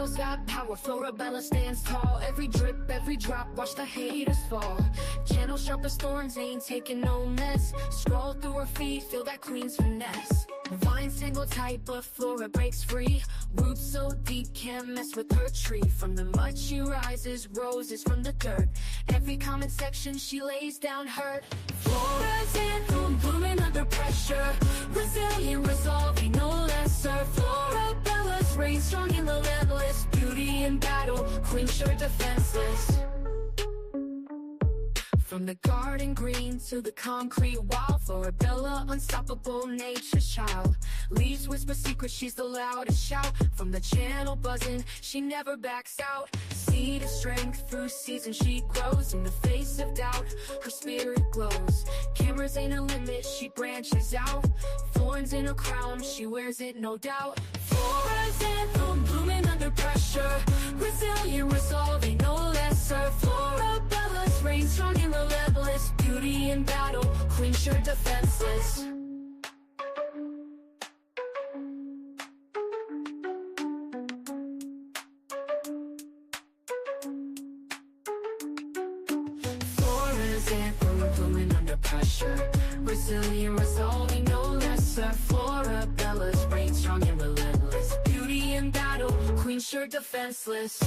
girl's got power, Florabella stands tall. Every drip, every drop, watch the haters fall. Channel sharp as thorns, ain't taking no mess. Scroll through her feet, feel that queen's finesse. Vines tangle tight, but Flora breaks free. Roots so deep, can't mess with her tree. From the mud she rises, roses from the dirt. Every comment section she lays down hurt. Flora's anthem, blooming under pressure. Resilient, resolving, no lesser. Florabella's reign strong and relentless. Beauty in battle, queen sure defenseless. From the garden green to the concrete wall, Florabella, unstoppable nature's child. Leaves whisper secrets, she's the loudest shout. From the channel buzzing, she never backs out. Seed of strength, through seasons she grows. In the face of doubt, her spirit glows. Cameras ain't a limit, she branches out. Thorns in her crown, she wears it no doubt. Flora's anthem, blooming under pressure. Resilient, resolving, no lesser. Florabella's reign strong and relentless. Beauty in battle, queen sure defenseless. Flora's anthem, blooming under pressure. Resilient, resolving, no lesser. Florabella's reign strong and relentless. Beauty in battle, queen sure defenseless.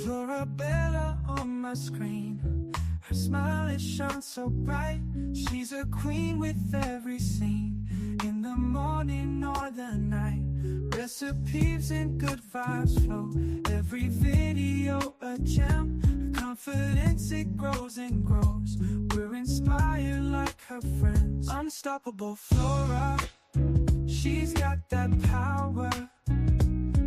Florabella on my screen. Her smile, it shines so bright. She's a queen with every scene. In the morning or the night, recipes and good vibes flow. Every video a gem. Her confidence, it grows and grows. We're inspired like her friends. Unstoppable Flora, she's got that power.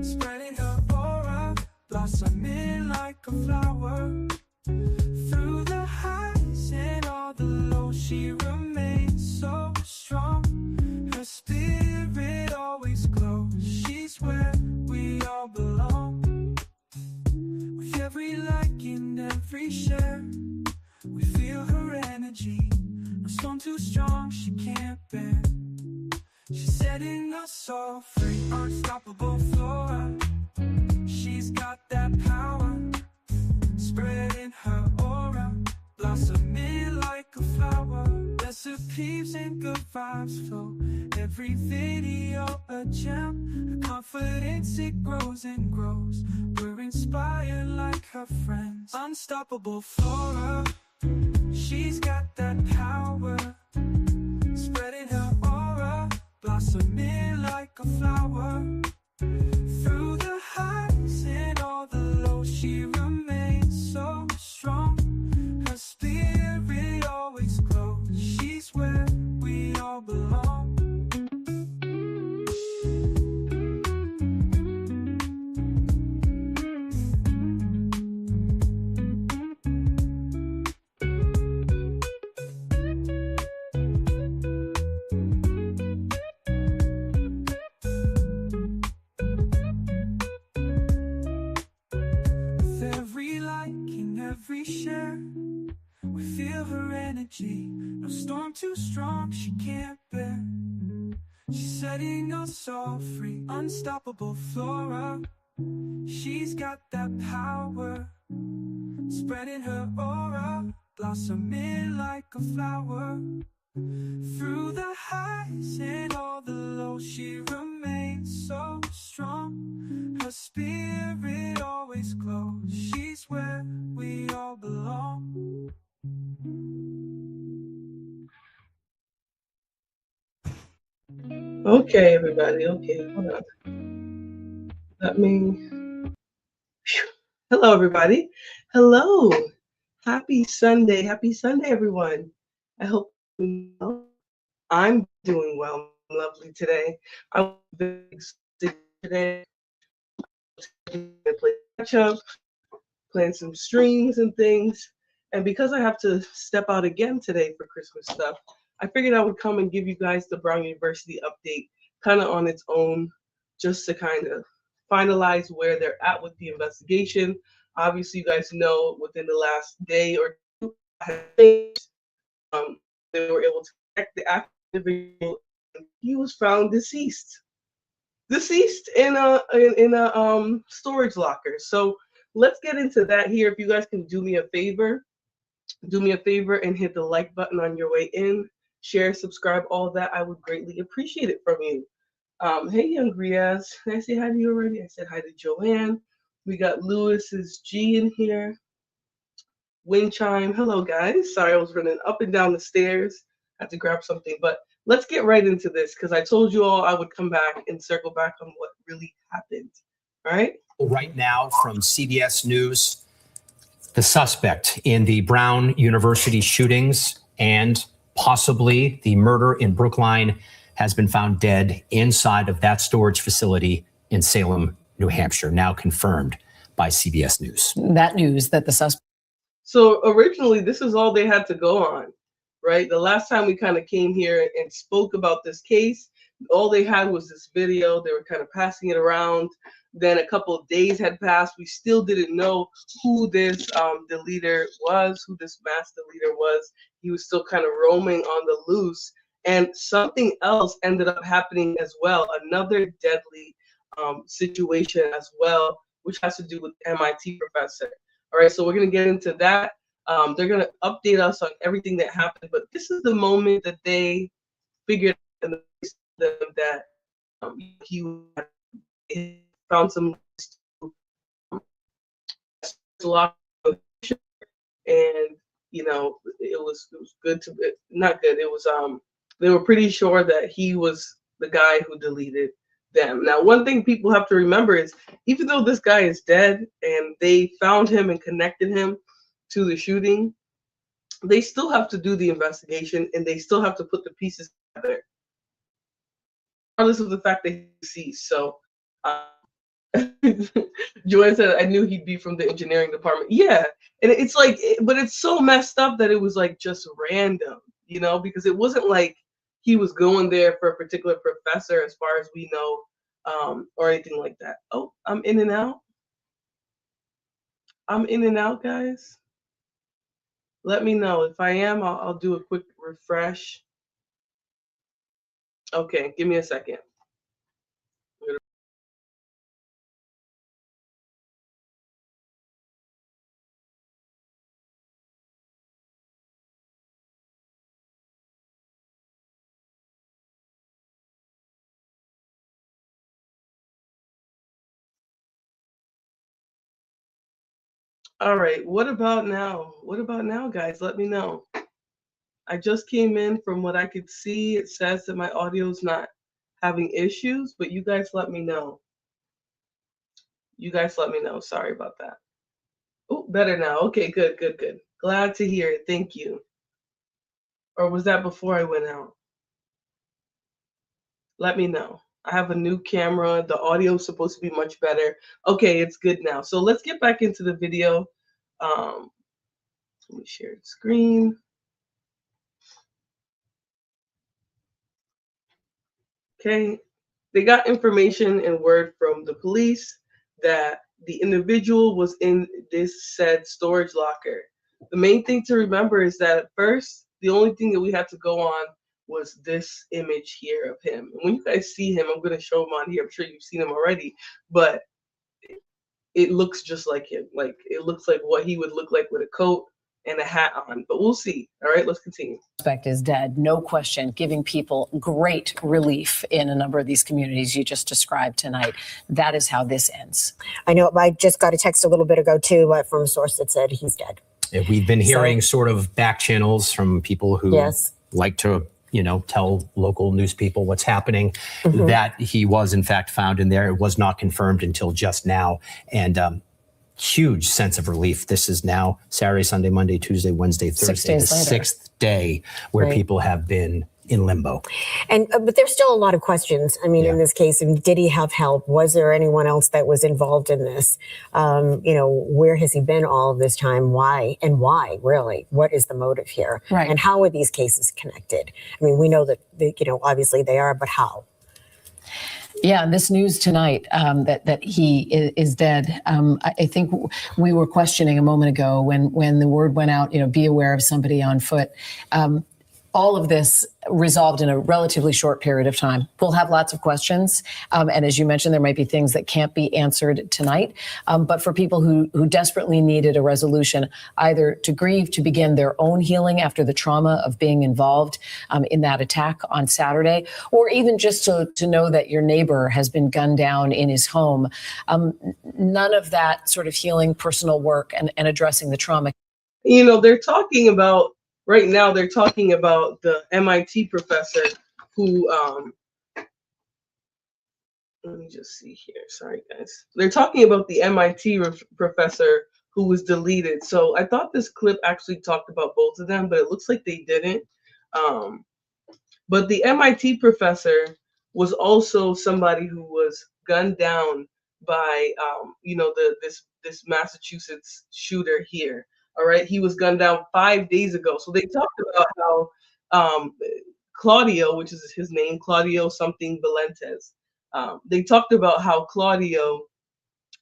Spreading her aura, blossoming like a flower. Through the highs and all the lows, she remains so strong. Her spirit always glows. She's where we all belong. With every like and every share, we feel her energy. No storm too strong, she can't bear. She's setting us all free. Unstoppable Flora, she's got that power. Spreading her aura, blossoming like a flower. Recipes and good vibes flow. Every video a gem. Her confidence, it grows and grows. We're inspired like her friends. Unstoppable Flora, she's got that power. Spreading her aura, blossoming like a flower. Through the highs and all the lows, she remains so strong. Her spirit always glows. She's where we all belong. Every share, we feel her energy. No storm too strong, she can't bear. She's setting us all free. Unstoppable Flora, she's got that power. Spreading her aura, blossoming like a flower. Through the highs and all the lows, she remains so strong. Her spirit always glows. She's where we all belong. Okay, everybody. Okay, hold on. Let me. Hello, everybody. Hello. Happy Sunday. Happy Sunday, everyone. I hope I'm doing well. I'm lovely today. I'm very excited today. Play catch up, playing some streams and things. And because I have to step out again today for Christmas stuff, I figured I would come and give you guys the Brown University update kind of on its own, just to kind of finalize where they're at with the investigation. Obviously, you guys know within the last day or two, they were able to connect the active individual. He was found deceased in a storage locker. So let's get into that here. If you guys can do me a favor and hit the like button on your way in, share, subscribe, all that. I would greatly appreciate it from you. Hey, Young Riaz. Did I say hi to you already? I said hi to Joanne. We got Lewis's G in here. Wind chime. Hello, guys. Sorry, I was running up and down the stairs. I had to grab something, but let's get right into this because I told you all I would come back and circle back on what really happened. All right? Right now from CBS News, the suspect in the Brown University shootings and possibly the murder in Brookline has been found dead inside of that storage facility in Salem, New Hampshire, now confirmed by CBS News. That news that the suspect. So originally, this is all they had to go on, right? The last time we kind of came here and spoke about this case, all they had was this video. They were kind of passing it around. Then a couple of days had passed. We still didn't know who this deleter was, who this mass deleter was. He was still kind of roaming on the loose. And something else ended up happening as well, another deadly situation as well, which has to do with MIT professor. All right, so we're going to get into that. They're going to update us on everything that happened, but this is the moment that they figured out that he found some lock, and you know it was good to not good. It was they were pretty sure that he was the guy who deleted them. Now, one thing people have to remember is even though this guy is dead and they found him and connected him to the shooting, they still have to do the investigation and they still have to put the pieces together, regardless of the fact that he's deceased. So, Joanne said, I knew he'd be from the engineering department. Yeah, and it's like, but it's so messed up that it was like just random, you know, because it wasn't like he was going there for a particular professor, as far as we know, or anything like that. Oh, I'm in and out. I'm in and out, guys. Let me know. If I am, I'll do a quick refresh. Okay, give me a second. All right, what about now? What about now, guys? Let me know. I just came in. From what I could see, it says that my audio's not having issues, but you guys let me know. You guys let me know. Sorry about that. Oh, better now. Okay, good, good, good. Glad to hear it. Thank you. Or was that before I went out? Let me know. I have a new camera. The audio is supposed to be much better. Okay, it's good now. So let's get back into the video. Let me share the screen. Okay, they got information and word from the police that the individual was in this said storage locker. The main thing to remember is that at first, the only thing that we had to go on was this image here of him. And when you guys see him, I'm going to show him on here. I'm sure you've seen him already, but it looks just like him. Like, it looks like what he would look like with a coat and a hat on, but we'll see. All right, let's continue. Suspect is dead, no question, giving people great relief in a number of these communities you just described tonight. That is how this ends. I know. I just got a text a little bit ago too from a source that said he's dead. We've been hearing sort of back channels from people who like to, you know, tell local news people what's happening, that he was in fact found in there. It was not confirmed until just now. And huge sense of relief. This is now Saturday, Sunday, Monday, Tuesday, Wednesday, Thursday, the 6th day where people have been in limbo. And but there's still a lot of questions. I mean, in this case, I mean, did he have help? Was there anyone else that was involved in this? Where has he been all of this time? Why? And why, really? What is the motive here? Right. And how are these cases connected? I mean, we know that, obviously they are, but how? Yeah, this news tonight that he is dead. I think we were questioning a moment ago when the word went out, be aware of somebody on foot. All of this resolved in a relatively short period of time. We'll have lots of questions. And as you mentioned, there might be things that can't be answered tonight. But for people who desperately needed a resolution, either to grieve, to begin their own healing after the trauma of being involved in that attack on Saturday, or even just to know that your neighbor has been gunned down in his home, none of that sort of healing, personal work, and addressing the trauma. They're talking about, right now, they're talking about the MIT professor who, let me just see here. Sorry, guys. They're talking about the MIT professor who was deleted. So I thought this clip actually talked about both of them, but it looks like they didn't. But the MIT professor was also somebody who was gunned down by, this Massachusetts shooter here. All right, he was gunned down 5 days ago. So they talked about how Claudio, which is his name, Claudio something Valentes. They talked about how Claudio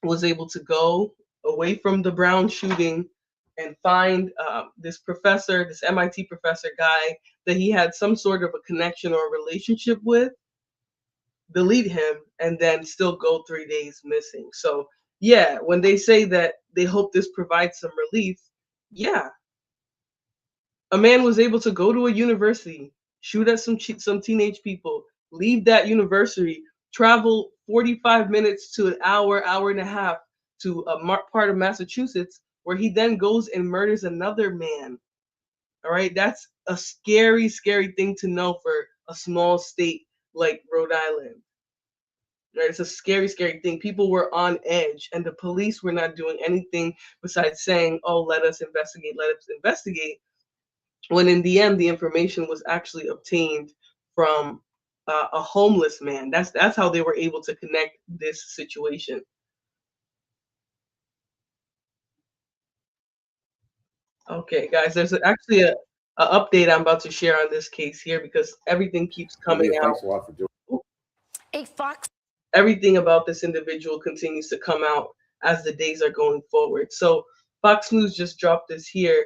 was able to go away from the Brown shooting and find this professor, this MIT professor guy that he had some sort of a connection or relationship with, delete him, and then still go 3 days missing. So yeah, when they say that they hope this provides some relief, yeah, a man was able to go to a university, shoot at some teenage people, leave that university, travel 45 minutes to an hour, hour and a half to a part of Massachusetts, where he then goes and murders another man. All right, that's a scary, scary thing to know for a small state like Rhode Island. Right, it's a scary, scary thing. People were on edge, and the police were not doing anything besides saying, "Oh, let us investigate, let us investigate." When in the end, the information was actually obtained from a homeless man. That's how they were able to connect this situation. Okay, guys, there's actually a update I'm about to share on this case here because everything keeps coming out. Thanks a lot for doing. A Fox. Everything about this individual continues to come out as the days are going forward. So Fox News just dropped this here.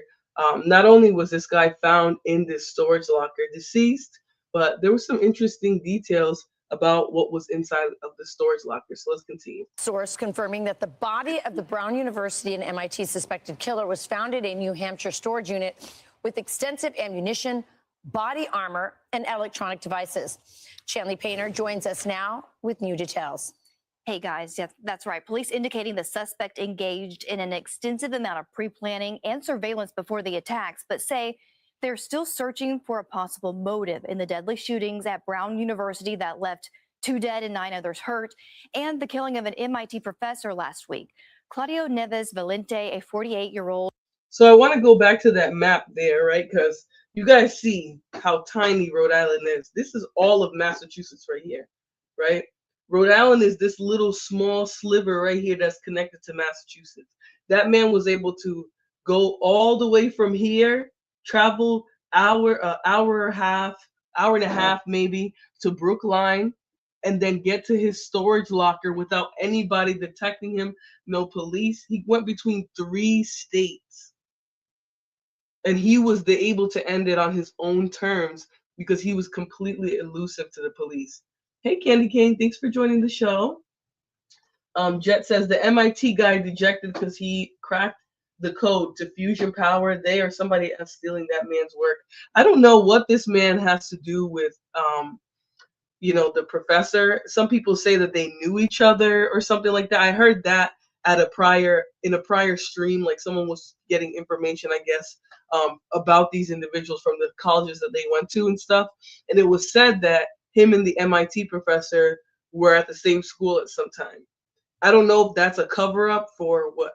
Not only was this guy found in this storage locker deceased, but there were some interesting details about what was inside of the storage locker. So let's continue. Source confirming that the body of the Brown University and MIT suspected killer was found in a New Hampshire storage unit with extensive ammunition, body armor, and electronic devices. Shanley Painter joins us now with new details. Hey guys, yes, that's right. Police indicating the suspect engaged in an extensive amount of pre-planning and surveillance before the attacks, but say they're still searching for a possible motive in the deadly shootings at Brown University that left 2 dead and 9 others hurt, and the killing of an MIT professor last week. Claudio Neves Valente, a 48-year-old. So I want to go back to that map there, right? Because you guys see how tiny Rhode Island is. This is all of Massachusetts right here, right? Rhode Island is this little small sliver right here that's connected to Massachusetts. That man was able to go all the way from here, travel hour and a half maybe to Brookline, and then get to his storage locker without anybody detecting him, no police. He went between 3 states. And he was able to end it on his own terms because he was completely elusive to the police. Hey, Candy Cane, thanks for joining the show. Jet says the MIT guy dejected because he cracked the code to fusion power. They or somebody else stealing that man's work. I don't know what this man has to do with, the professor. Some people say that they knew each other or something like that. I heard that in a prior stream, like someone was getting information, I guess, about these individuals from the colleges that they went to and stuff. And it was said that him and the MIT professor were at the same school at some time. I don't know if that's a cover-up for what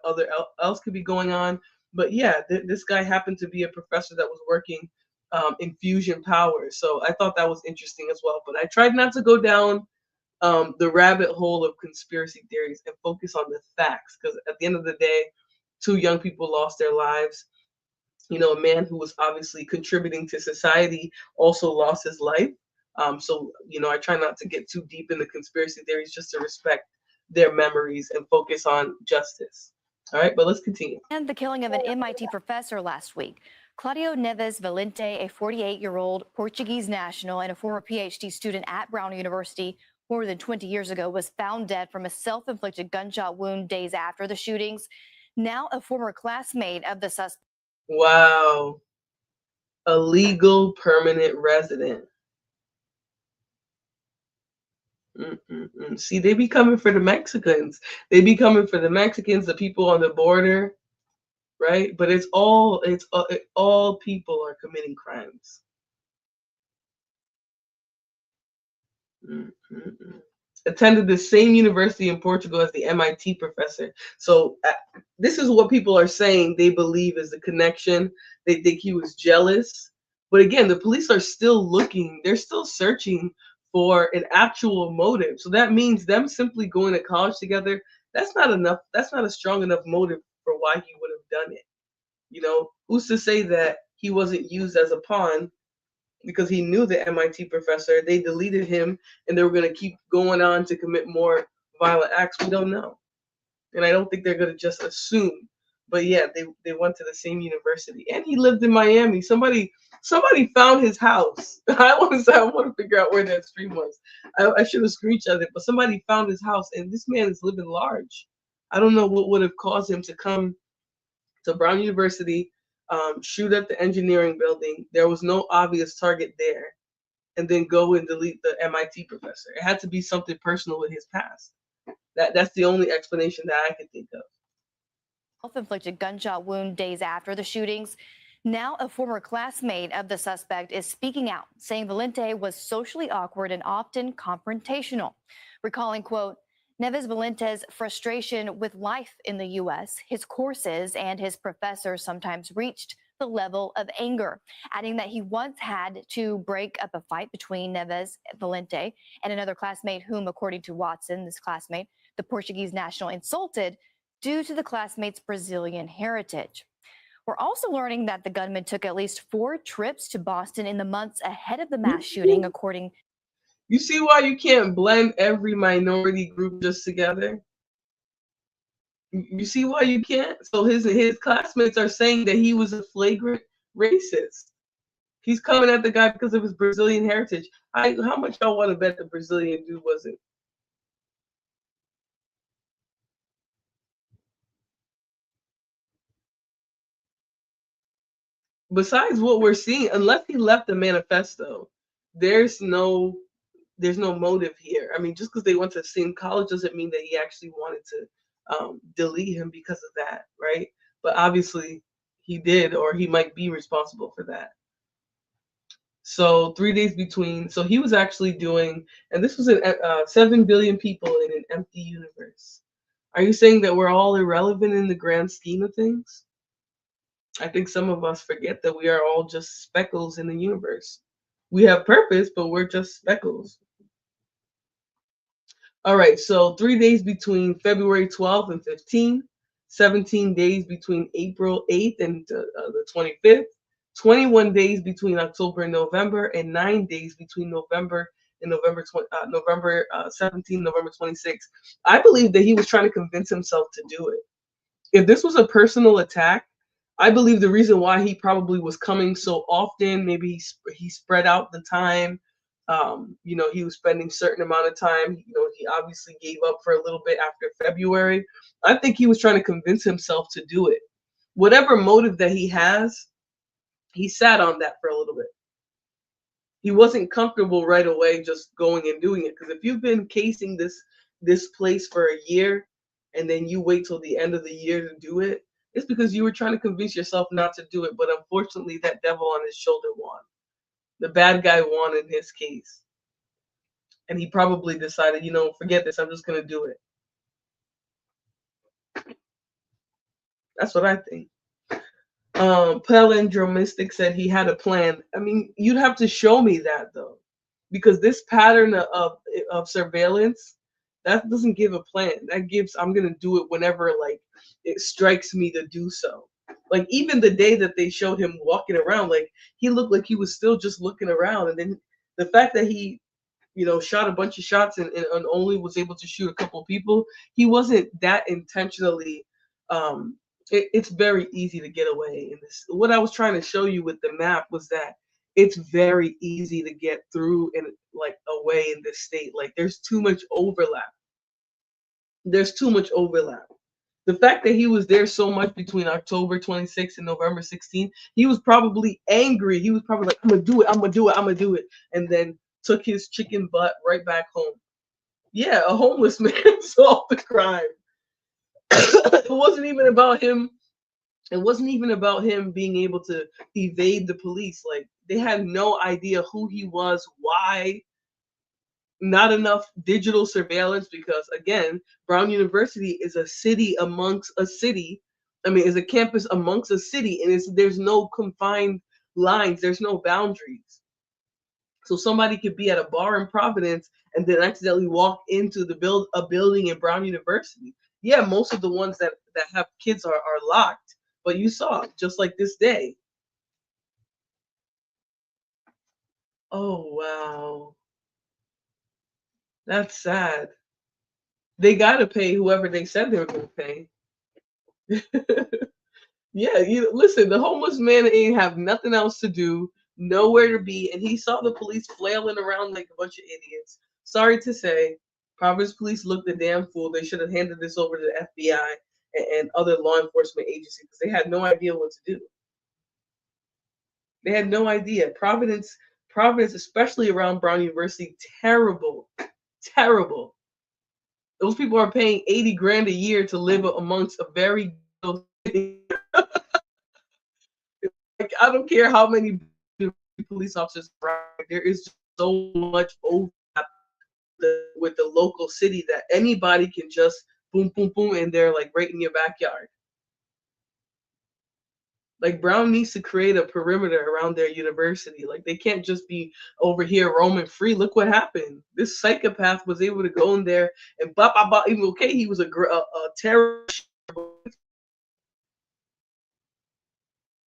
else could be going on, but yeah, this guy happened to be a professor that was working infusion powers. So I thought that was interesting as well. But I tried not to go down the rabbit hole of conspiracy theories and focus on the facts, because at the end of the day, 2 young people lost their lives. You know, a man who was obviously contributing to society also lost his life. So, you know, I try not to get too deep in the conspiracy theories, just to respect their memories and focus on justice. All right, but let's continue. And the killing of an MIT professor last week. Claudio Neves Valente, a 48-year-old Portuguese national and a former PhD student at Brown University more than 20 years ago, was found dead from a self-inflicted gunshot wound days after the shootings. Now a former classmate of the suspect. Wow. A legal permanent resident. See, they be coming for the Mexicans. They be coming for the Mexicans, the people on the border, right? But all people are committing crimes. Attended the same university in Portugal as the MIT professor. So this is what people are saying they believe is the connection. They think he was jealous. But again, the police are still looking. They're still searching for an actual motive. So that means them simply going to college together, that's not enough. That's not a strong enough motive for why he would have done it. You know, who's to say that he wasn't used as a pawn because he knew the MIT professor? They deleted him and they were going to keep going on to commit more violent acts. We don't know. And I don't think they're going to just assume. But yeah, they went to the same university, and he lived in Miami. Somebody found his house. I want to figure out where that stream was. I should have screenshotted it, but somebody found his house, and this man is living large. I don't know what would have caused him to come to Brown University, shoot at the engineering building. There was no obvious target there, and then go and delete the MIT professor. It had to be something personal with his past. That's the only explanation that I could think of. Self-inflicted gunshot wound days after the shootings. Now a former classmate of the suspect is speaking out, saying Valente was socially awkward and often confrontational, recalling, quote, Neves Valente's frustration with life in the U.S., his courses, and his professors sometimes reached the level of anger, adding that he once had to break up a fight between Neves Valente and another classmate whom, according to Watson, this classmate, the Portuguese national insulted due to the classmate's Brazilian heritage. We're also learning that the gunman took at least 4 trips to Boston in the months ahead of the mass shooting, according. You see why you can't blend every minority group just together? You see why you can't? So his classmates are saying that he was a flagrant racist. He's coming at the guy because of his Brazilian heritage. How much y'all want to bet the Brazilian dude wasn't? Besides what we're seeing, unless he left a manifesto, there's no motive here. I mean, just because they went to the same college doesn't mean that he actually wanted to delete him because of that, right? But obviously he did, or he might be responsible for that. So 3 days between, so he was actually doing, and this was 7 billion people in an empty universe. Are you saying that we're all irrelevant in the grand scheme of things? I think some of us forget that we are all just speckles in the universe. We have purpose, but we're just speckles. All right, so 3 days between February 12th and 15th, 17 days between April 8th and the 25th, 21 days between October and November, and 9 days between November and November 17th, November 26th. I believe that he was trying to convince himself to do it. If this was a personal attack, I believe the reason why he probably was coming so often, maybe he spread out the time. You know, he was spending a certain amount of time. You know, he obviously gave up for a little bit after February. I think he was trying to convince himself to do it. Whatever motive that he has, he sat on that for a little bit. He wasn't comfortable right away just going and doing it. Because if you've been casing this place for a year and then you wait till the end of the year to do it, it's because you were trying to convince yourself not to do it. But unfortunately, that devil on his shoulder won. The bad guy won in his case. And he probably decided, you know, forget this, I'm just going to do it. That's what I think. Palindromistic said he had a plan. I mean, you'd have to show me that though, because this pattern of surveillance, that doesn't give a plan. That gives, I'm gonna do it whenever like it strikes me to do so. Like even the day that they showed him walking around, like he looked like he was still just looking around, and then the fact that he, shot a bunch of shots and only was able to shoot a couple people, he wasn't that intentionally. It's very easy to get away in this. What I was trying to show you with the map was that it's very easy to get through and like away in this state. Like there's too much overlap. There's too much overlap. The fact that he was there so much between October 26th and November 16th, he was probably angry. He was probably like, I'm gonna do it, I'm gonna do it, I'm gonna do it. And then took his chicken butt right back home. Yeah, a homeless man solved the crime. It wasn't even about him. It wasn't even about him being able to evade the police. Like they had no idea who he was, why. Not enough digital surveillance, because again, Brown University is a city amongst a city. I mean, is a campus amongst a city, and there's no confined lines, there's no boundaries. So somebody could be at a bar in Providence and then accidentally walk into a building in Brown University. Yeah, most of the ones that have kids are locked, but you saw just like this day. Oh wow. That's sad. They gotta pay whoever they said they were gonna pay. Yeah, listen, the homeless man ain't have nothing else to do, nowhere to be, and he saw the police flailing around like a bunch of idiots. Sorry to say, Providence police looked a damn fool. They should have handed this over to the FBI and other law enforcement agencies because they had no idea what to do. They had no idea. Providence, especially around Brown University, terrible. Terrible. Those people are paying 80 grand a year to live amongst a very city. Like, I don't care how many police officers there is so much overlap with the local city that anybody can just boom, boom, boom, and they're like right in your backyard. Like Brown needs to create a perimeter around their university. Like they can't just be over here roaming free. Look what happened. This psychopath was able to go in there and even okay, he was a terrorist.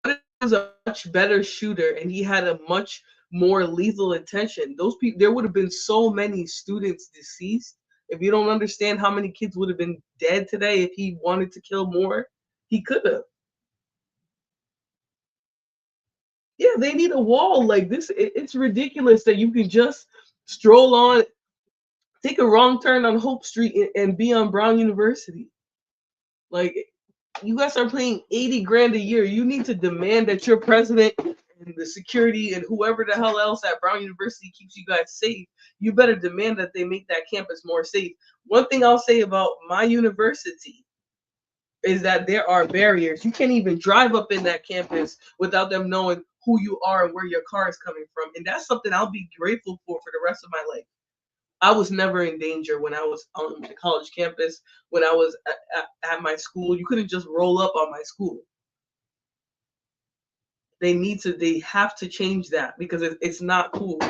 He was a much better shooter, and he had a much more lethal intention. Those people, there would have been so many students deceased. If you don't understand how many kids would have been dead today if he wanted to kill more, he could have. Yeah, they need a wall like this. It's ridiculous that you can just stroll on, take a wrong turn on Hope Street and be on Brown University. Like, you guys are paying 80 grand a year. You need to demand that your president and the security and whoever the hell else at Brown University keeps you guys safe. You better demand that they make that campus more safe. One thing I'll say about my university is that there are barriers. You can't even drive up in that campus without them knowing who you are and where your car is coming from. And that's something I'll be grateful for the rest of my life. I was never in danger when I was on the college campus, when I was at my school. You couldn't just roll up on my school. They have to change that because it's not cool.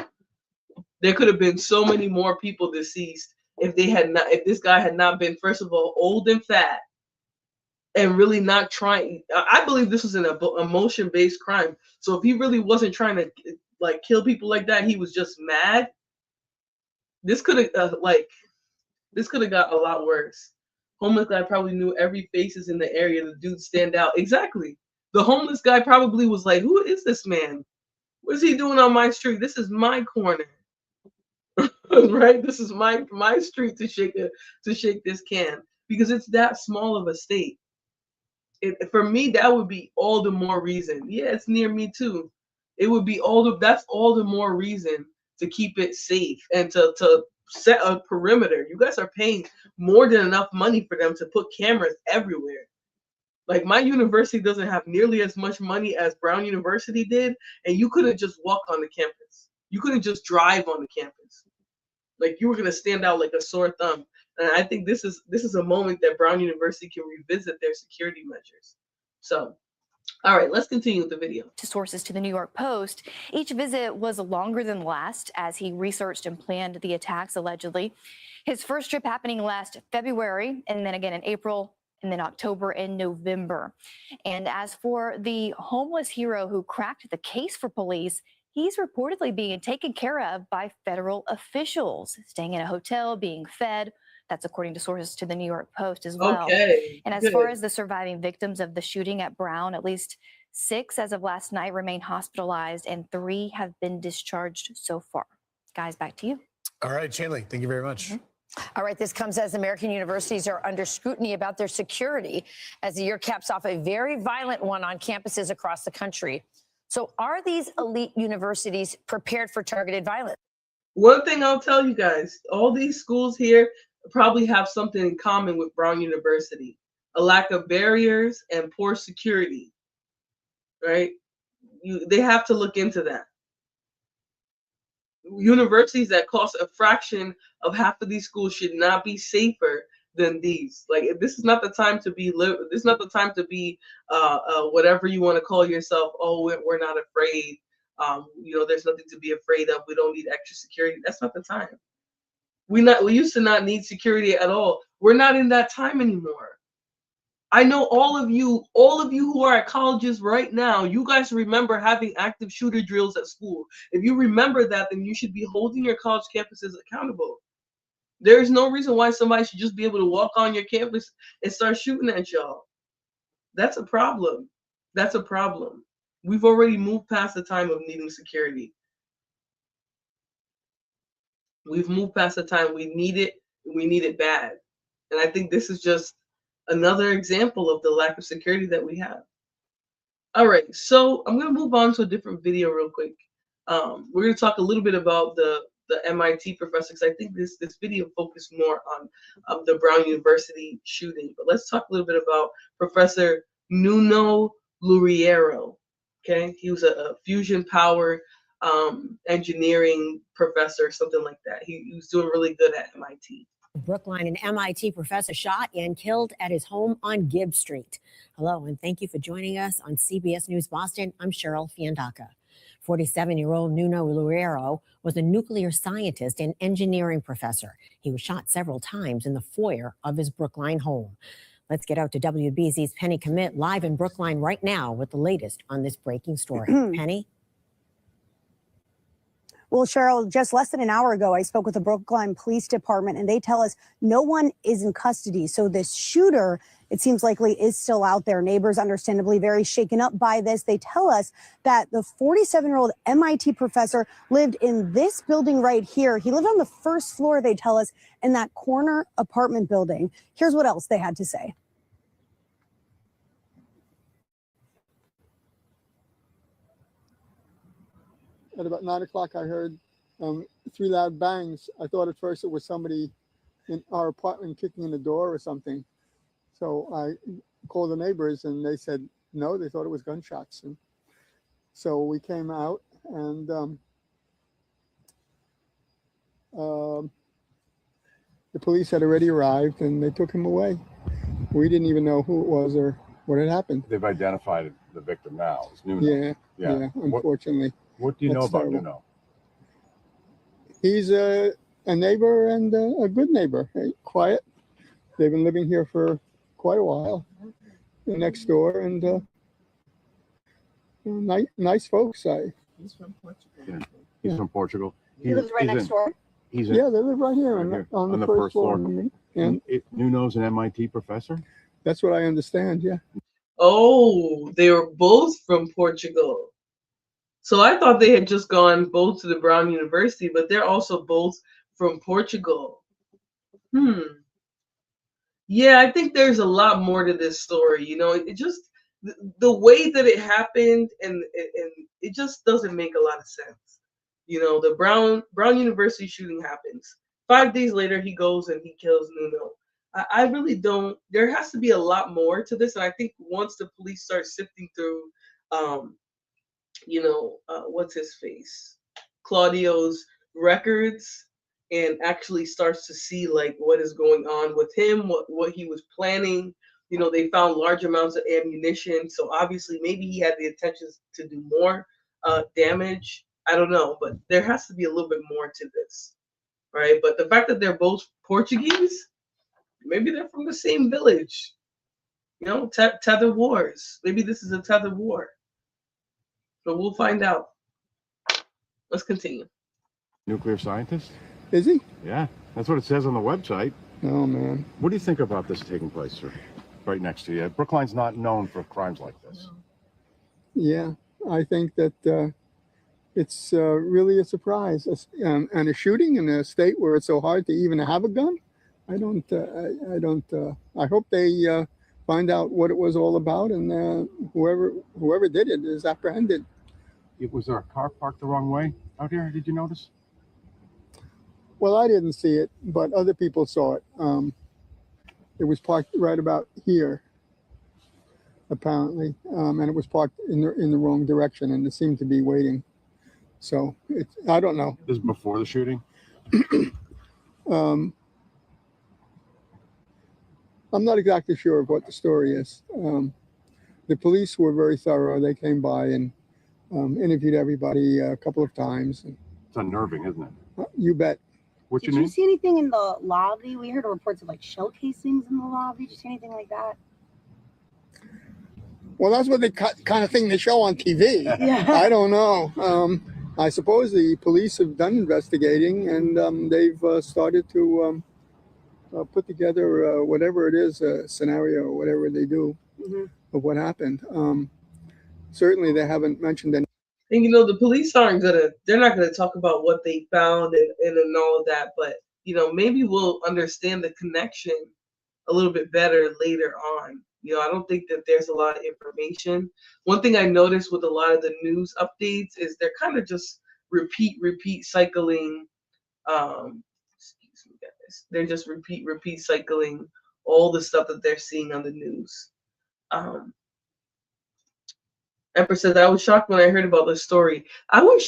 There could have been so many more people deceased if this guy had not been, first of all, old and fat, and really not trying. I believe this was an emotion-based crime. So if he really wasn't trying to like kill people like that, he was just mad. This could have got a lot worse. Homeless guy probably knew every faces in the area. The dude stand out. Exactly. The homeless guy probably was like, "Who is this man? What's he doing on my street? This is my corner." Right? This is my street to shake this can, because it's that small of a state. For me, that would be all the more reason. Yeah, it's near me too. It would be that's all the more reason to keep it safe and to set a perimeter. You guys are paying more than enough money for them to put cameras everywhere. Like, my university doesn't have nearly as much money as Brown University did, and you couldn't just walk on the campus. You couldn't just drive on the campus. Like, you were gonna stand out like a sore thumb. And I think this is a moment that Brown University can revisit their security measures. So All right, let's continue with the video. To sources to the New York Post, each visit was longer than the last as he researched and planned the attacks allegedly. His first trip happening last February, and then again in April, and then October and November. And as for the homeless hero who cracked the case for police, he's reportedly being taken care of by federal officials, staying in a hotel, being fed. That's according to sources to the New York Post as well. Okay. And as far as the surviving victims of the shooting at Brown, at least 6 as of last night remain hospitalized and 3 have been discharged so far. Guys, back to you. All right, Shaylee, thank you very much. All right, this comes as American universities are under scrutiny about their security as the year caps off a very violent one on campuses across the country. So are these elite universities prepared for targeted violence? One thing I'll tell you guys, all these schools here probably have something in common with Brown University: a lack of barriers and poor security, right? They have to look into that. Universities that cost a fraction of half of these schools should not be safer than these. Like, this is not the time to be this is not the time to be whatever you want to call yourself. Oh, we're not afraid. There's nothing to be afraid of. We don't need extra security. That's not the time. We used to not need security at all. We're not in that time anymore. I know all of you who are at colleges right now, you guys remember having active shooter drills at school. If you remember that, then you should be holding your college campuses accountable. There is no reason why somebody should just be able to walk on your campus and start shooting at y'all. That's a problem. That's a problem. We've already moved past the time of needing security. We've moved past the time we need it. We need it bad. And I think this is just another example of the lack of security that we have. All right, so I'm going to move on to a different video real quick. We're going to talk a little bit about the MIT professor, because I think this video focused more on the Brown University shooting. But let's talk a little bit about Professor Nuno Loureiro. Okay, he was a fusion power engineering professor, something like that. He was doing really good at MIT. Brookline, an MIT professor shot and killed at his home on Gibb Street. Hello, and thank you for joining us on CBS News Boston. I'm Cheryl Fiandaca. 47-year-old Nuno Loureiro was a nuclear scientist and engineering professor. He was shot several times in the foyer of his Brookline home. Let's get out to WBZ's Penny Commit live in Brookline right now with the latest on this breaking story. Penny? Well, Cheryl, just less than an hour ago, I spoke with the Brookline Police Department, and they tell us no one is in custody. So this shooter, it seems likely, is still out there. Neighbors, understandably, very shaken up by this. They tell us that the 47-year-old MIT professor lived in this building right here. He lived on the first floor, they tell us, in that corner apartment building. Here's what else they had to say. At about 9 o'clock, I heard 3 loud bangs. I thought at first it was somebody in our apartment kicking in the door or something. So I called the neighbors and they said no, they thought it was gunshots. And so we came out and the police had already arrived and they took him away. We didn't even know who it was or what had happened. They've identified the victim now. It's Nuno. Yeah, unfortunately. What do you know about terrible. Nuno? He's a neighbor and a good neighbor, right? Quiet. They've been living here for quite a while, next door, and nice folks. He's from Portugal. Yeah. He's from Portugal. He lives right next door? Yeah, they live right here, on the first floor. And Nuno's an MIT professor? That's what I understand, yeah. Oh, they were both from Portugal. So I thought they had just gone both to the Brown University, but they're also both from Portugal. Yeah, I think there's a lot more to this story. You know, it just, the way that it happened, and it just doesn't make a lot of sense. You know, the Brown University shooting happens. 5 days later, he goes and he kills Nuno. I really don't, there has to be a lot more to this. And I think once the police start sifting through, what's his face? Claudio's records, and actually starts to see like what is going on with him, what he was planning, You know, they found large amounts of ammunition, so obviously maybe he had the intentions to do more damage. I don't know, but there has to be a little bit more to this, right? But the fact that they're both Portuguese, maybe they're from the same village. You know, tether wars. Maybe this is a tether war. So we'll find out. Let's continue. Nuclear scientist? Is he? Yeah, that's what it says on the website. Oh, man. What do you think about this taking place, sir? Right next to you. Brookline's not known for crimes like this. Yeah, I think that it's really a surprise. And a shooting in a state where it's so hard to even have a gun. I hope they find out what it was all about, and whoever did it is apprehended. Was there a car parked the wrong way out here? Did you notice? Well, I didn't see it, but other people saw it. It was parked right about here, apparently, and it was parked in the wrong direction, and it seemed to be waiting. So I don't know. This is before the shooting? I'm not exactly sure of what the story is. The police were very thorough. They came by and interviewed everybody a couple of times. It's unnerving, isn't it? You bet. What's your Did name? you see anything in the lobby? We heard reports of like shell casings in the lobby. Did you see anything like that? Well, that's what the kind of thing they show on TV. Yeah. I don't know. I suppose the police have done investigating, and they've started to put together whatever it is, a scenario or whatever they do of what happened. Certainly, they haven't mentioned any. And you know, the police they're not gonna talk about what they found and all of that, but you know, maybe we'll understand the connection a little bit better later on. You know, I don't think that there's a lot of information. One thing I noticed with a lot of the news updates is they're kind of just repeat cycling. Excuse me, guys. They're just repeat cycling all the stuff that they're seeing on the news. Empress says, I was shocked when I heard about this story. I was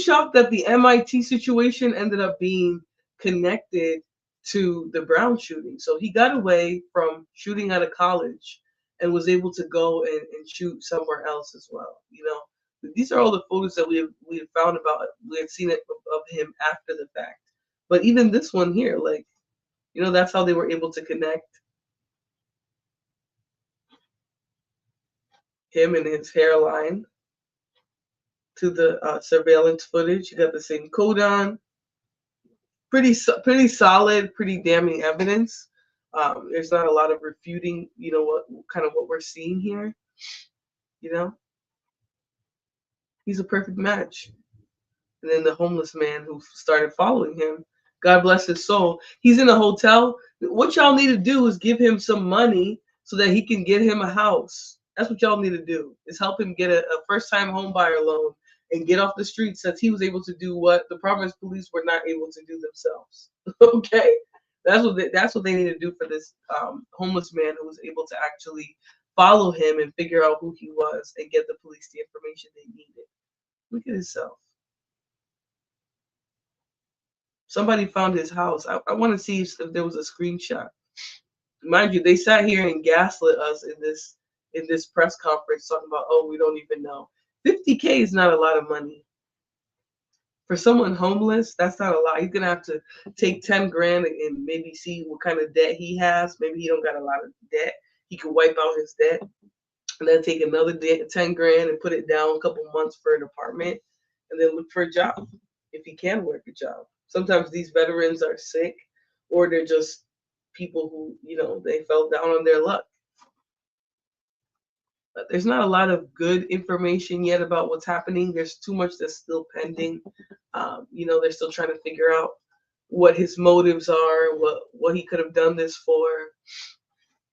shocked that the MIT situation ended up being connected to the Brown shooting. So he got away from shooting at a college and was able to go and shoot somewhere else as well. You know, these are all the photos that we have found about it. We had seen it of him after the fact. But even this one here, like, you know, that's how they were able to connect him and his hairline to the surveillance footage. You got the same coat on. Pretty solid, pretty damning evidence. There's not a lot of refuting, you know, what we're seeing here. You know, he's a perfect match. And then the homeless man who started following him, God bless his soul. He's in a hotel. What y'all need to do is give him some money so that he can get him a house. That's what y'all need to do, is help him get a first-time home buyer loan and get off the streets, since he was able to do what the Providence police were not able to do themselves. Okay, that's what they need to do for this homeless man who was able to actually follow him and figure out who he was and get the police the information they needed. Look at himself. Somebody found his house. I want to see if there was a screenshot. Mind you, they sat here and gaslit us in this press conference talking about, oh, we don't even know. $50K is not a lot of money. For someone homeless, that's not a lot. He's gonna have to take 10 grand and maybe see what kind of debt he has. Maybe he don't got a lot of debt. He could wipe out his debt and then take another 10 grand and put it down a couple months for an apartment and then look for a job if he can work a job. Sometimes these veterans are sick, or they're just people who, you know, they fell down on their luck. But there's not a lot of good information yet about what's happening. There's too much that's still pending. You know, they're still trying to figure out what his motives are, what he could have done this for,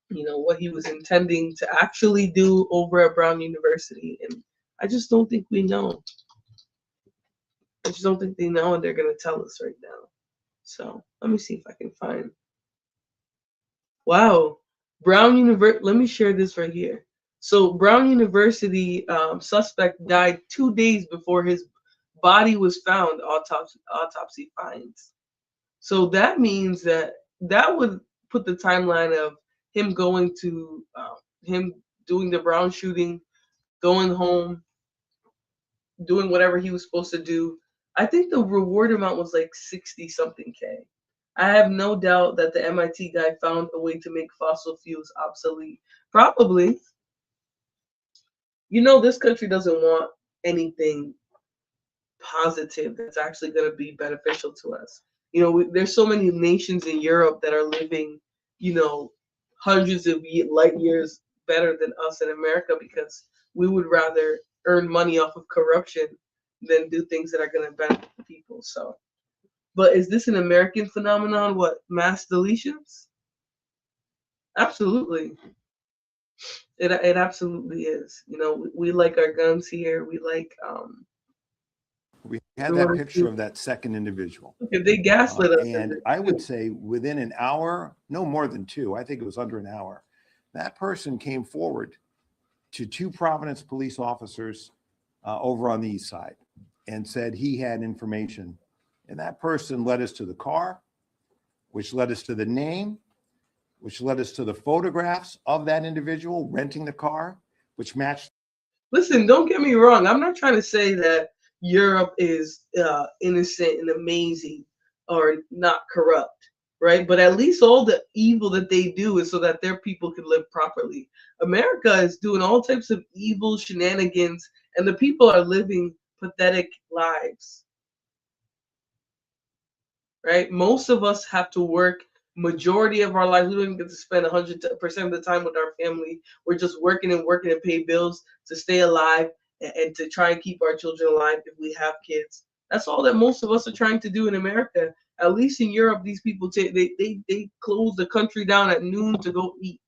you know, what he was intending to actually do over at Brown University. And I just don't think we know. I just don't think they know, and they're going to tell us right now. So let me see if I can find. Wow. Brown University. Let me share this right here. So Brown University suspect died 2 days before his body was found, autopsy finds. So that means that would put the timeline of him going to him doing the Brown shooting, going home, doing whatever he was supposed to do. I think the reward amount was like 60 something K. I have no doubt that the MIT guy found a way to make fossil fuels obsolete. Probably. You know, this country doesn't want anything positive that's actually going to be beneficial to us. You know, there's so many nations in Europe that are living, you know, hundreds of light years better than us in America because we would rather earn money off of corruption than do things that are going to benefit the people. So, but is this an American phenomenon? What, mass deletions? Absolutely. It absolutely is. You know, we like our guns here. We like We had that picture of that second individual. Okay, they gaslit us. And I would say within an hour, no more than 2, I think it was under an hour, that person came forward to 2 Providence police officers over on the east side and said he had information. And that person led us to the car, which led us to the name, which led us to the photographs of that individual renting the car, which matched. Listen, don't get me wrong. I'm not trying to say that Europe is innocent and amazing or not corrupt, right? But at least all the evil that they do is so that their people can live properly. America is doing all types of evil shenanigans, and the people are living pathetic lives, right? Most of us have to work majority of our lives. We don't even get to spend 100% of the time with our family. We're just working and pay bills to stay alive and to try and keep our children alive if we have kids. That's all that most of us are trying to do in America. At least in Europe, these people they close the country down at noon to go eat.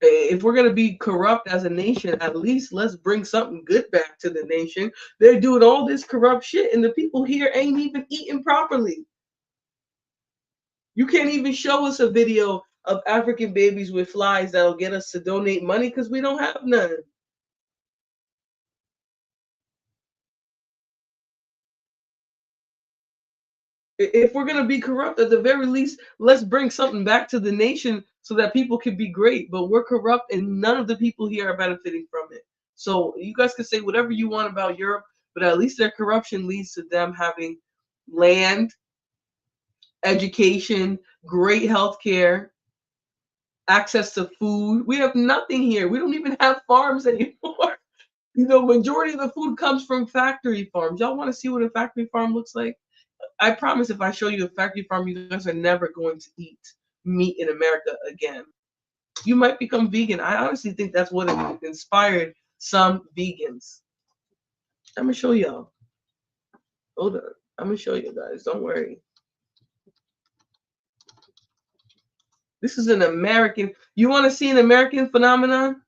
If we're gonna be corrupt as a nation, at least let's bring something good back to the nation. They're doing all this corrupt shit, and the people here ain't even eating properly. You can't even show us a video of African babies with flies that'll get us to donate money because we don't have none. If we're going to be corrupt, at the very least, let's bring something back to the nation so that people can be great. But we're corrupt and none of the people here are benefiting from it. So you guys can say whatever you want about Europe, but at least their corruption leads to them having land, education, great health care, access to food. We have nothing here. We don't even have farms anymore. You know, majority of the food comes from factory farms. Y'all want to see what a factory farm looks like? I promise if I show you a factory farm, you guys are never going to eat meat in America again. You might become vegan. I honestly think that's what inspired some vegans. I'm going to show y'all. Hold on. I'm going to show you guys. Don't worry. This is an American. You want to see an American phenomenon?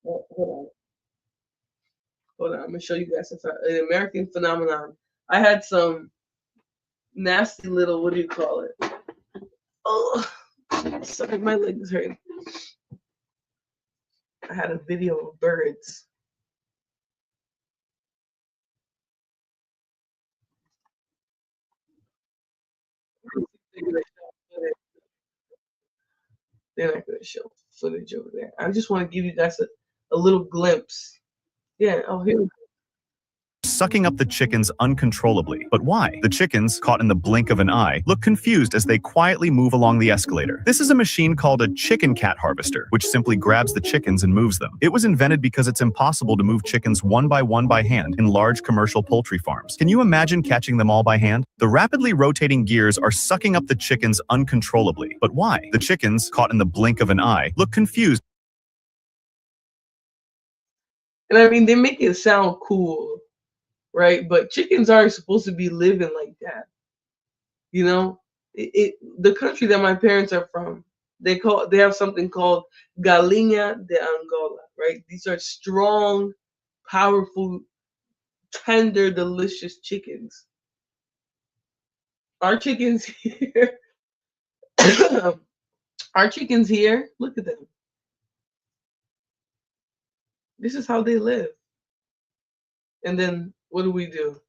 Hold on. I'm gonna show you guys an American phenomenon. I had some nasty little, what do you call it? Oh, sorry, my legs hurt. I had a video of birds. They're not gonna show footage over there. I just want to give you guys a little glimpse. Yeah, oh, here we go. Sucking up the chickens uncontrollably. But why? The chickens, caught in the blink of an eye, look confused as they quietly move along the escalator. This is a machine called a chicken cat harvester, which simply grabs the chickens and moves them. It was invented because it's impossible to move chickens one by hand in large commercial poultry farms. Can you imagine catching them all by hand? The rapidly rotating gears are sucking up the chickens uncontrollably. But why? The chickens, caught in the blink of an eye, look confused. And I mean, they make it sound cool, right? But chickens aren't supposed to be living like that. You know, the country that my parents are from, they have something called Galinha de Angola, right? These are strong, powerful, tender, delicious chickens. Our chickens here, look at them. This is how they live. And then what do?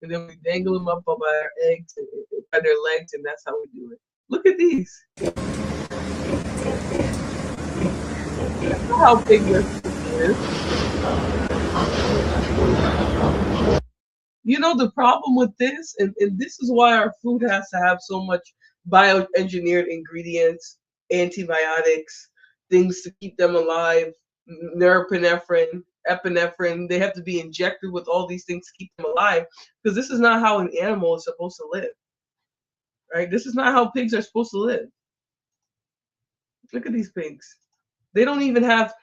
And then we dangle them up by our eggs and by their legs, and that's how we do it. Look at these. That's how big this is. You know the problem with this, and this is why our food has to have so much bioengineered ingredients, antibiotics, things to keep them alive, norepinephrine, epinephrine. They have to be injected with all these things to keep them alive, because this is not how an animal is supposed to live. Right? This is not how pigs are supposed to live. Look at these pigs. They don't even have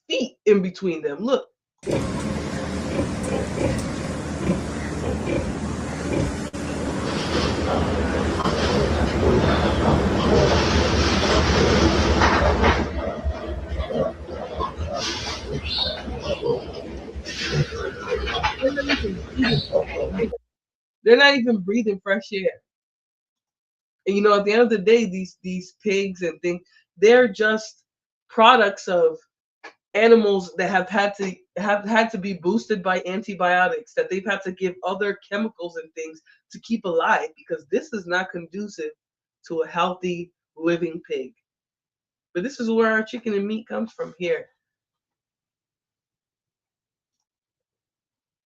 feet in between them. Look. They're not even breathing fresh air. And you know, at the end of the day, these pigs and things, they're just products of animals that have had to be boosted by antibiotics, that they've had to give other chemicals and things to keep alive, because this is not conducive to a healthy living pig. But this is where our chicken and meat comes from here.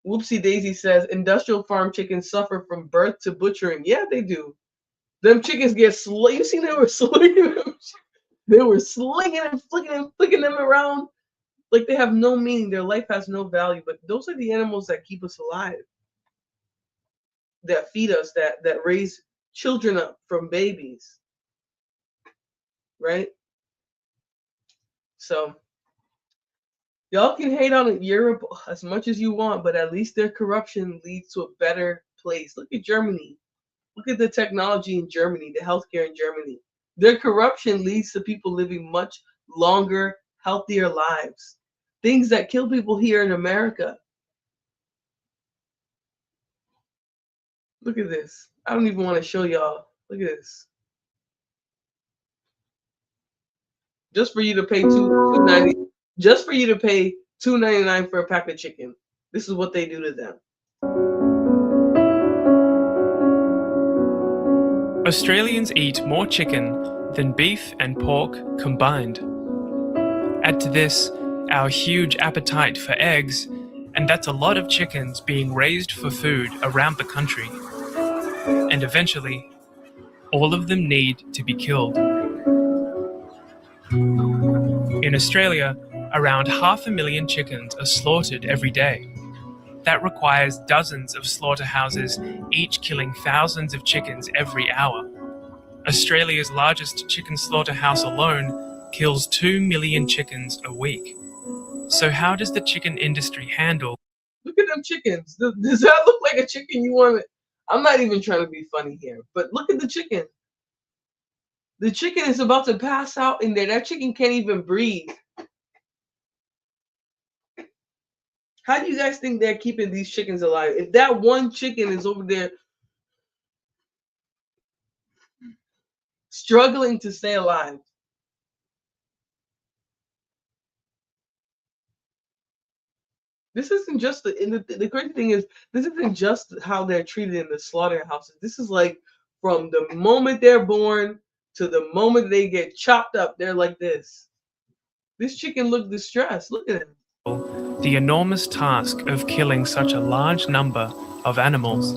Whoopsie Daisy says industrial farm chickens suffer from birth to butchering. Yeah, they do. Them chickens get you seen they were slinging them. They were slinging and flicking them around like they have no meaning. Their life has no value. But those are the animals that keep us alive, that feed us, that raise children up from babies. Right? So y'all can hate on Europe as much as you want, but at least their corruption leads to a better place. Look at Germany. Look at the technology in Germany, the healthcare in Germany. Their corruption leads to people living much longer, healthier lives. Things that kill people here in America. Look at this. I don't even want to show y'all. Look at this. Just for you to pay $2.90. Just for you to pay $2.99 for a pack of chicken. This is what they do to them. Australians eat more chicken than beef and pork combined. Add to this our huge appetite for eggs, and that's a lot of chickens being raised for food around the country. And eventually, all of them need to be killed. In Australia, around 500,000 chickens are slaughtered every day. That requires dozens of slaughterhouses, each killing thousands of chickens every hour. Australia's largest chicken slaughterhouse alone kills 2 million chickens a week. So how does the chicken industry handle? Look at them chickens. Does that look like a chicken you want to? I'm not even trying to be funny here, but look at the chicken. The chicken is about to pass out in there. That chicken can't even breathe. How do you guys think they're keeping these chickens alive? If that one chicken is over there struggling to stay alive. This isn't just the crazy thing is, this isn't just how they're treated in the slaughterhouses. This is like from the moment they're born to the moment they get chopped up, they're like this. This chicken looked distressed. Look at him. The enormous task of killing such a large number of animals.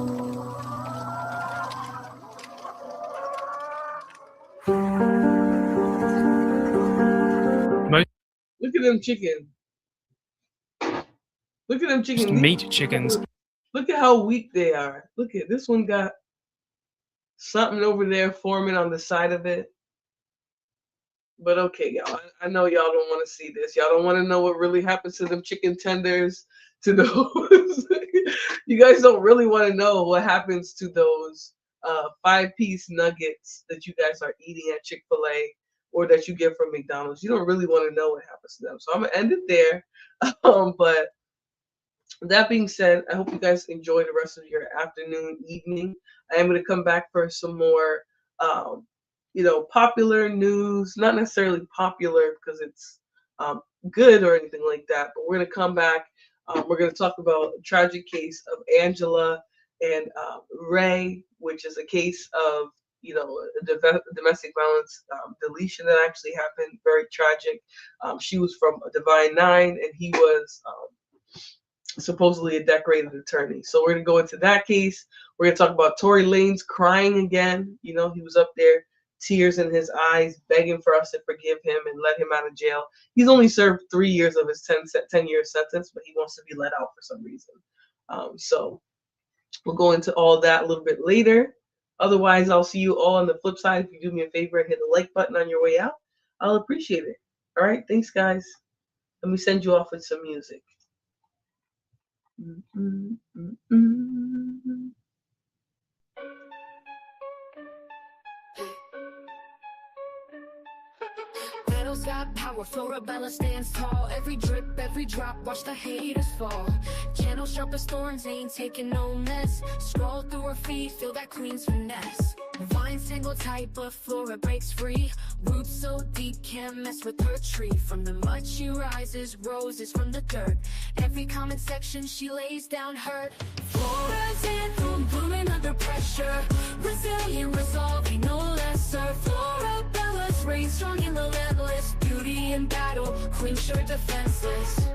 Look at them chicken. Look at them chicken. Meat chickens. Look at how weak they are. Look at this one, got something over there forming on the side of it. But okay, y'all, I know y'all don't want to see this. Y'all don't want to know what really happens to them chicken tenders, to those. You guys don't really want to know what happens to those 5-piece nuggets that you guys are eating at Chick-fil-A or that you get from McDonald's. You don't really want to know what happens to them. So I'm going to end it there. But that being said, I hope you guys enjoy the rest of your afternoon, evening. I am going to come back for some more popular news, not necessarily popular because it's good or anything like that, but we're going to come back. We're going to talk about a tragic case of Angela and Ray, which is a case of domestic violence deletion that actually happened. Very tragic. She was from Divine Nine, and he was supposedly a decorated attorney. So we're going to go into that case. We're going to talk about Tory Lanez crying again. He was up there, tears in his eyes, begging for us to forgive him and let him out of jail. He's only served 3 years of his 10-year sentence, but he wants to be let out for some reason. So we'll go into all that a little bit later. Otherwise, I'll see you all on the flip side. If you do me a favor and hit the like button on your way out, I'll appreciate it. All right, thanks, guys. Let me send you off with some music. Metal's got power, Florabella stands tall. Every drip, every drop, watch the haters fall. Channel sharp as thorns, ain't taking no mess. Scroll through her feet, feel that queen's finesse. Vines tangle tight, but Flora breaks free. Roots so deep, can't mess with her tree. From the mud she rises, roses from the dirt. Every comment section she lays down hurt. Flora's anthem, blooming under pressure. Resilient, resolving, no lesser. Florabella's reign strong and relentless. Beauty in battle, queen sure defenseless.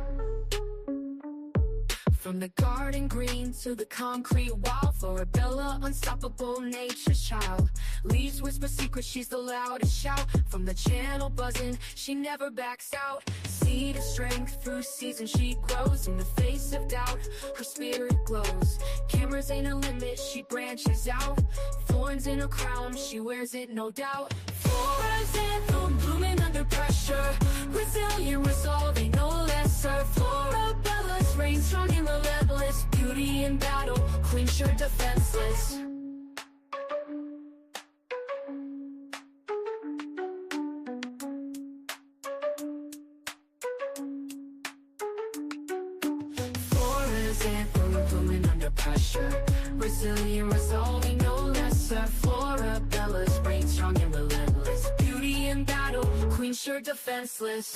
From the garden green to the concrete wall, Florabella, unstoppable nature's child. Leaves whisper secrets, she's the loudest shout. From the channel buzzing, she never backs out. Seed of strength, through seasons she grows. In the face of doubt, her spirit glows. Cameras ain't a limit, she branches out. Thorns in her crown, she wears it no doubt. Flora's anthem, blooming under pressure. Resilient, resolving, no lesser. Florabella's reign strong and relentless. Beauty in battle, queen sure defenseless. Flora's anthem, blooming under pressure. Resilient, resolving, no lesser. Florabella's reign strong and relentless. Beauty in battle, queen sure defenseless.